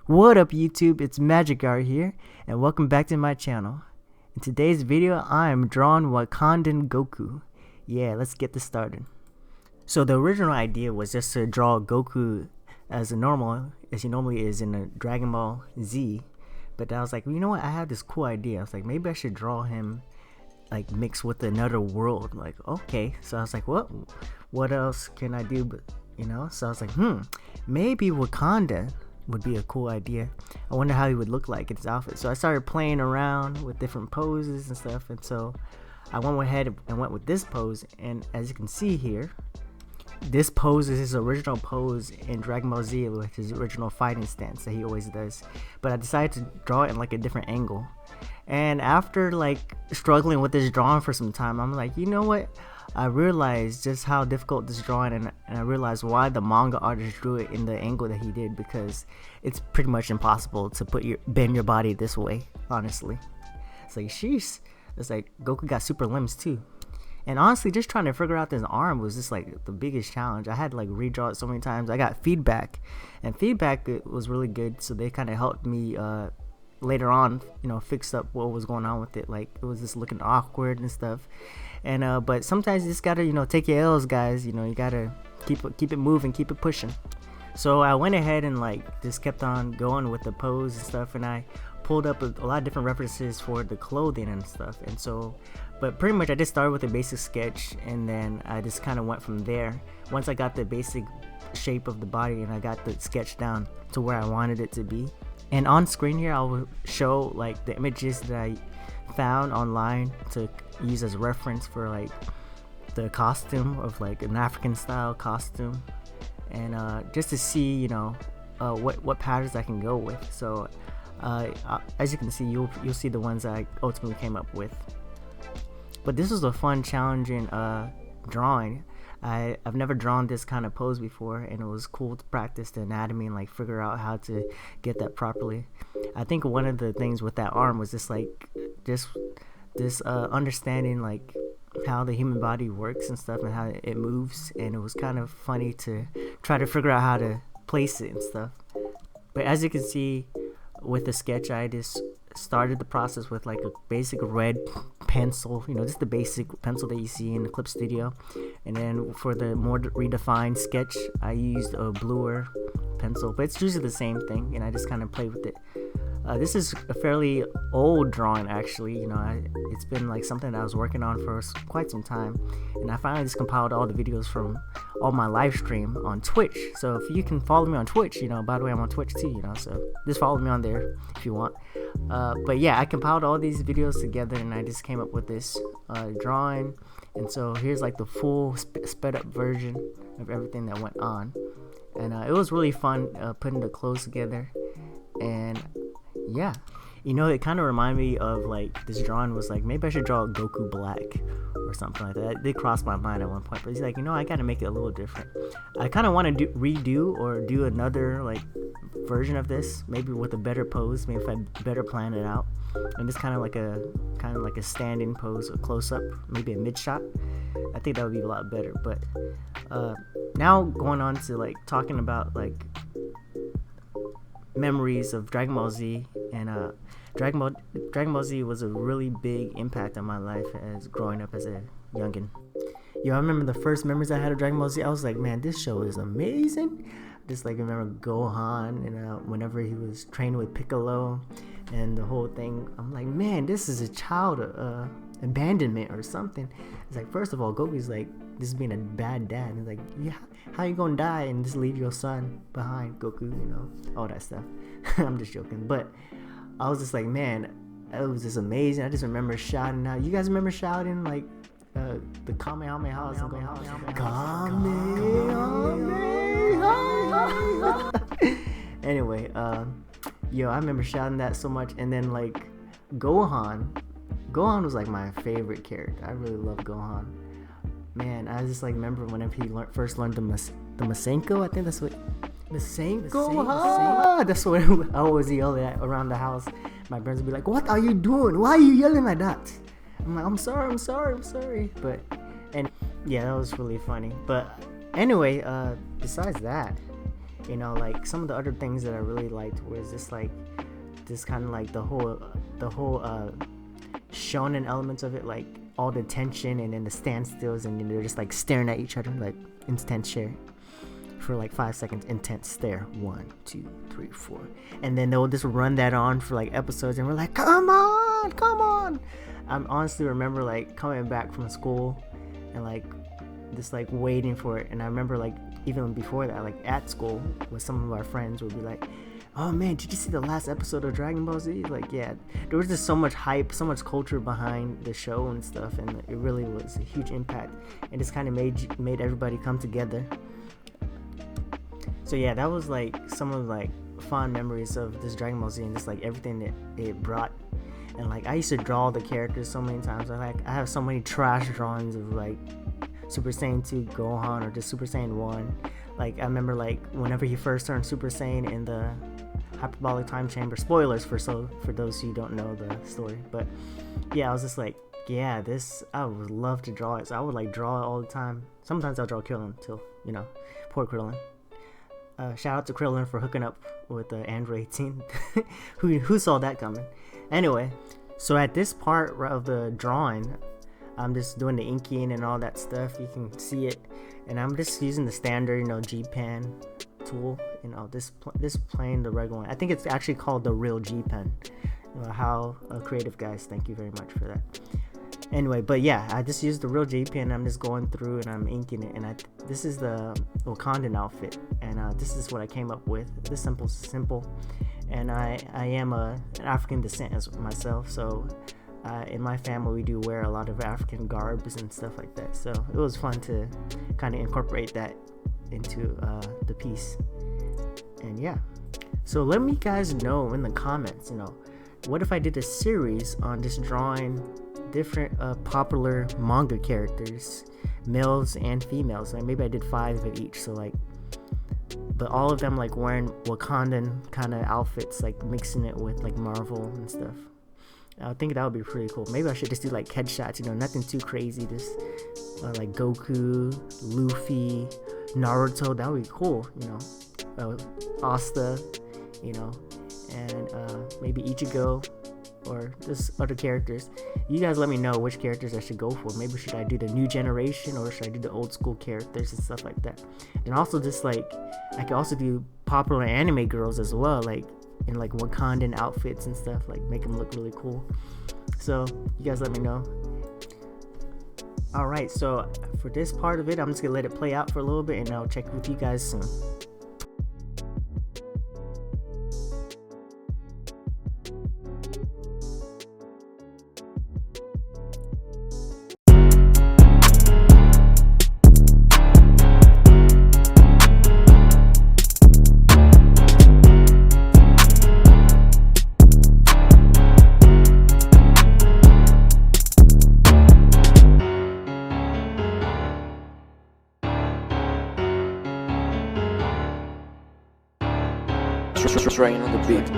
What up YouTube, it's Magic Art here, and welcome back to my channel. In today's video, I am drawing Wakandan Goku. Yeah, let's get this started. So the original idea was just to draw Goku as he normally is in a Dragon Ball Z. But I was like, you know what, I have this cool idea. I was like, maybe I should draw him like mixed with another world. Like, okay. So I was like, what else can I do? But so I was like, maybe Wakanda would be a cool idea. I wonder how he would look like in his outfit. So I started playing around with different poses and stuff, and so I went ahead and went with this pose. And as you can see here, this pose is his original pose in Dragon Ball Z, with his original fighting stance that he always does. But I decided to draw it in like a different angle. And after like struggling with this drawing for some time, I'm like, you know what? I realized just how difficult this drawing, and I realized why the manga artist drew it in the angle that he did, because it's pretty much impossible to bend your body this way, honestly. It's like, sheesh. It's like Goku got super limbs too. And honestly, just trying to figure out this arm was just like the biggest challenge. I had to like redraw it so many times. I got feedback, and feedback was really good, so they kind of helped me later on, fix up what was going on with it. Like, it was just looking awkward and stuff. And but sometimes you just gotta take your L's, guys. You gotta keep it moving, keep it pushing. So I went ahead and like just kept on going with the pose and stuff, and I pulled up a lot of different references for the clothing and stuff. And so, but pretty much I just started with a basic sketch, and then I just kind of went from there. Once I got the basic shape of the body and I got the sketch down to where I wanted it to be. And on screen here, I will show like the images that I found online to use as reference for like the costume of like an African style costume, and just to see what patterns I can go with. So as you can see, you'll see the ones I ultimately came up with. But this was a fun, challenging drawing. I've never drawn this kind of pose before, and it was cool to practice the anatomy and like figure out how to get that properly. I think one of the things with that arm was just like this understanding like how the human body works and stuff, and how it moves. And it was kind of funny to try to figure out how to place it and stuff. But as you can see with the sketch, I just started the process with like a basic red pencil, just the basic pencil that you see in the Clip Studio. And then for the more redefined sketch, I used a bluer pencil, but it's usually the same thing, and I just kind of played with it. This is a fairly old drawing, actually. It's been like something that I was working on for quite some time, and I finally just compiled all the videos from all my live stream on Twitch. So if you can follow me on Twitch, by the way, I'm on Twitch too, so just follow me on there if you want. But yeah, I compiled all these videos together, and I just came up with this drawing. And so here's like the full sped up version of everything that went on, and it was really fun putting the clothes together. And yeah, it kind of reminded me of like this drawing was like, maybe I should draw Goku black or something like that. It did cross my mind at one point, but he's like, I gotta make it a little different. I kind of want to redo or do another like version of this, maybe with a better pose, maybe if I better plan it out, and just kind of like a standing pose, a close-up, maybe a mid-shot. I think that would be a lot better. But now going on to like talking about like memories of Dragon Ball Z, and Dragon Ball Z was a really big impact on my life as growing up as a youngin. I remember the first memories I had of Dragon Ball Z. I was like, man, this show is amazing. Just like remember Gohan, and whenever he was training with Piccolo and the whole thing, I'm like, man, this is a child abandonment or something. It's like, first of all, Goku's like, this is being a bad dad. And he's like, yeah, how you gonna die and just leave your son behind, Goku, all that stuff. I'm just joking. But I was just like, man, it was just amazing. I just remember shouting out. You guys remember shouting like the Kamehameha, anyway, I remember shouting that so much. And then like Gohan was like my favorite character. I really love Gohan. Man, I just like remember whenever he first learned the Masenko. I think that's what Masenko. That's what I always yell at around the house. My parents would be like, "What are you doing? Why are you yelling like that?" I'm like, I'm sorry. But and yeah, that was really funny. But anyway, besides that, You know, like some of the other things that I really liked was just like this kind of like the whole shonen elements of it, like all the tension and then the standstills, and they're just like staring at each other, like intense stare for like 5 seconds, intense stare, 1 2 3 4, and then they'll just run that on for like episodes, and we're like, come on. I honestly remember like coming back from school and like just like waiting for it. And I remember like even before that, like at school with some of our friends would be like, oh man, did you see the last episode of Dragon Ball Z? Like, yeah, there was just so much hype, so much culture behind the show and stuff, and it really was a huge impact, and just kind of made everybody come together. So yeah, that was like some of like fond memories of this Dragon Ball Z and just like everything that it brought. And like I used to draw the characters so many times. I have so many trash drawings of like Super Saiyan 2 Gohan or just Super Saiyan 1. Like I remember like whenever he first turned Super Saiyan in the hyperbolic time chamber. Spoilers for those who don't know the story. But yeah, I was just like, yeah, this, I would love to draw it. So I would like draw it all the time. Sometimes I'll draw Krillin till, you know, poor Krillin. Shout out to Krillin for hooking up with Android 18. who saw that coming? Anyway, so at this part of the drawing, I'm just doing the inking and all that stuff. You can see it, and I'm just using the standard, you know, G-Pen tool. You know, this plane, the regular one. I think it's actually called the real G-Pen. You know, how creative, guys. Thank you very much for that. Anyway, but yeah, I just used the real G-Pen. I'm just going through and I'm inking it, and this is the Wakandan outfit, and this is what I came up with. This simple, and I am an African descent as myself, so in my family we do wear a lot of African garbs and stuff like that. So it was fun to kind of incorporate that into the piece. And yeah, so let me guys know in the comments, you know, what if I did a series on just drawing different popular manga characters, males and females. Like maybe I did 5 of each, so like, but all of them like wearing Wakandan kind of outfits, like mixing it with like Marvel and stuff. I think that would be pretty cool. Maybe I should just do like headshots, you know, nothing too crazy, just like Goku, Luffy, Naruto. That would be cool, you know. Asta, you know, and maybe Ichigo, or just other characters. You guys let me know which characters I should go for. Maybe should I do the new generation, or should I do the old school characters and stuff like that. And also just like I could also do popular anime girls as well, like in like Wakandan outfits and stuff, like make them look really cool. So you guys let me know. Alright, so for this part of it, I'm just gonna let it play out for a little bit, and I'll check with you guys soon. Drayen on the beat.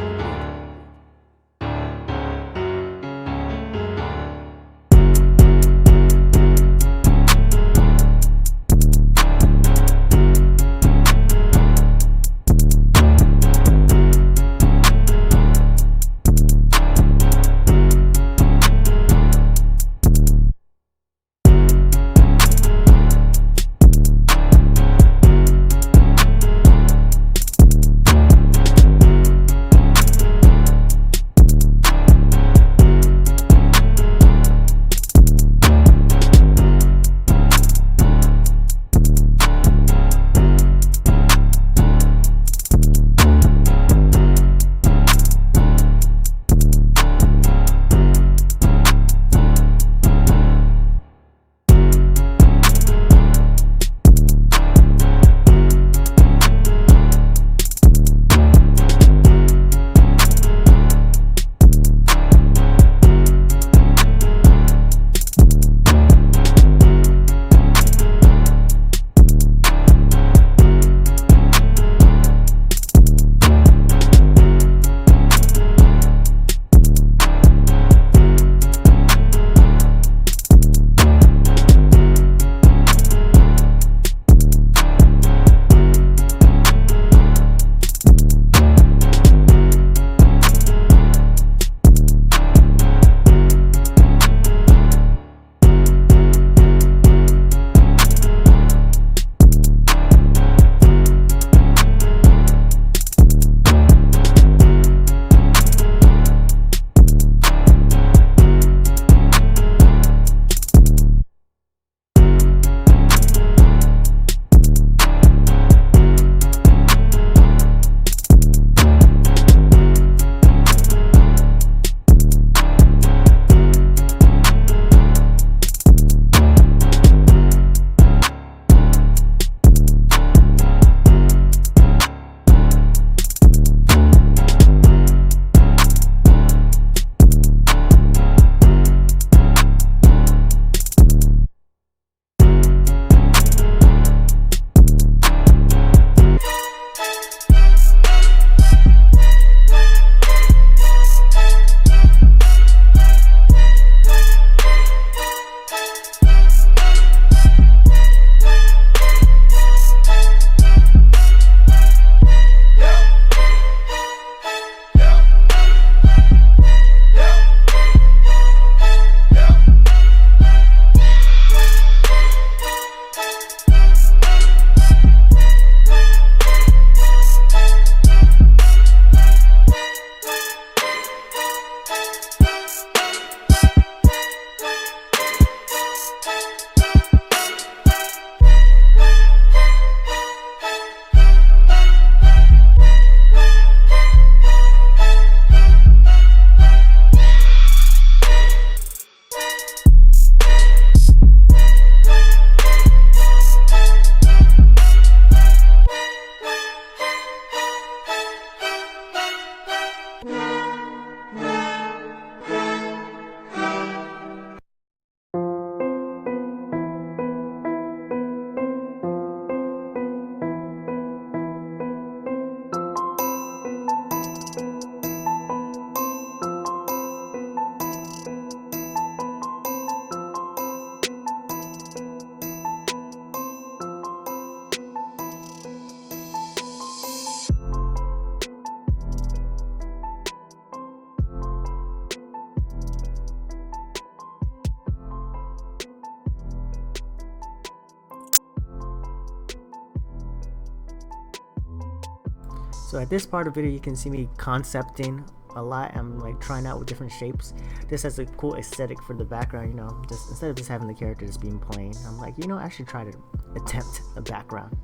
So at this part of the video, you can see me concepting a lot. I'm like trying out with different shapes. This has a cool aesthetic for the background, you know, just instead of just having the character just being plain, I'm like, you know, I should try to attempt a background.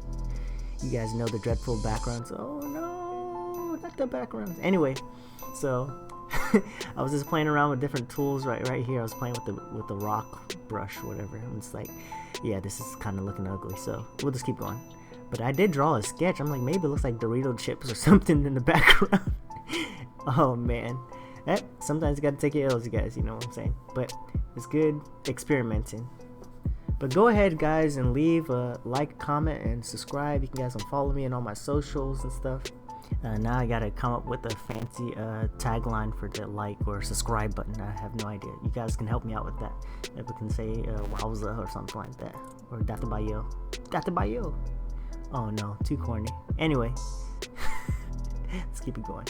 You guys know the dreadful backgrounds. Oh no, not the backgrounds. Anyway, so I was just playing around with different tools right here. I was playing with the rock brush, whatever. I'm just like, yeah, this is kind of looking ugly, so we'll just keep going. But I did draw a sketch. I'm like, maybe it looks like Dorito chips or something in the background. Oh man, sometimes you gotta take your L's, you guys, you know what I'm saying. But it's good experimenting. But go ahead, guys, and leave a like, comment, and subscribe. You guys can follow me on all my socials and stuff. Now I gotta come up with a fancy tagline for the like or subscribe button. I have no idea. You guys can help me out with that. Maybe we can say wowza or something like that, or data bayo. Data bayo. Oh no, too corny. Anyway, let's keep it going.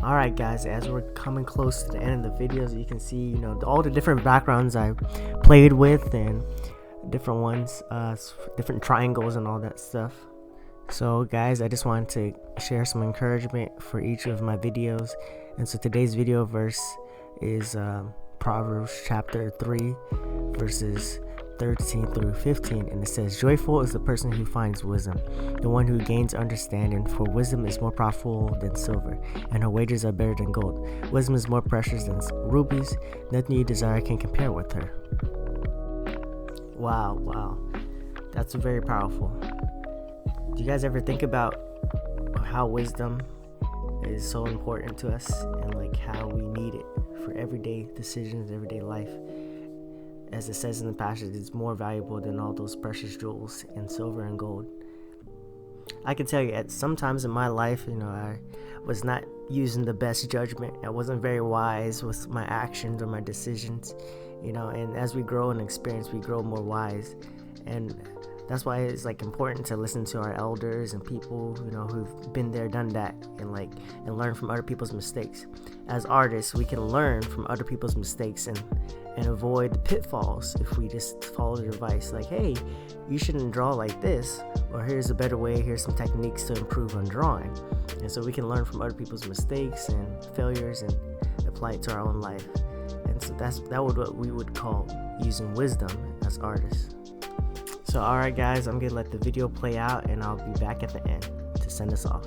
Alright guys, as we're coming close to the end of the videos, you can see, you know, all the different backgrounds I played with and different ones, different triangles and all that stuff. So guys, I just wanted to share some encouragement for each of my videos. And so today's video verse is Proverbs chapter 3 verses 13 through 15, and it says, "Joyful is the person who finds wisdom, the one who gains understanding, for wisdom is more profitable than silver, and her wages are better than gold. Wisdom is more precious than rubies, nothing you desire can compare with her." Wow, that's very powerful. Do you guys ever think about how wisdom is so important to us, and like how we need it for everyday decisions, everyday life? As it says in the passage, it's more valuable than all those precious jewels and silver and gold. I can tell you, at sometimes in my life, you know, I was not using the best judgment. I wasn't very wise with my actions or my decisions, you know. And as we grow in experience, we grow more wise, and that's why it's like important to listen to our elders and people, you know, who've been there, done that, and learn from other people's mistakes. As artists, we can learn from other people's mistakes and avoid the pitfalls if we just follow their advice, like, hey, you shouldn't draw like this, or here's a better way, here's some techniques to improve on drawing. And so we can learn from other people's mistakes and failures and apply it to our own life. And so that would what we would call using wisdom as artists. So alright guys, I'm gonna let the video play out, and I'll be back at the end to send us off.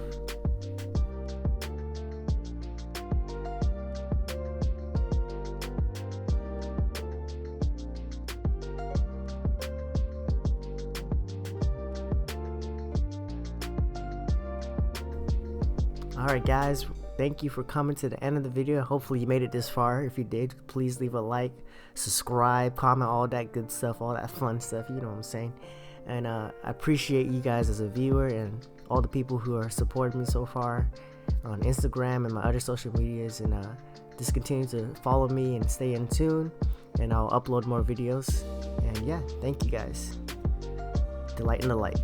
Alright guys, thank you for coming to the end of the video. Hopefully you made it this far. If you did, please leave a like, subscribe, comment, all that good stuff, all that fun stuff, you know what I'm saying. And I appreciate you guys as a viewer and all the people who are supporting me so far on Instagram and my other social medias. And just continue to follow me and stay in tune, and I'll upload more videos. And yeah, thank you guys. Delight in the light.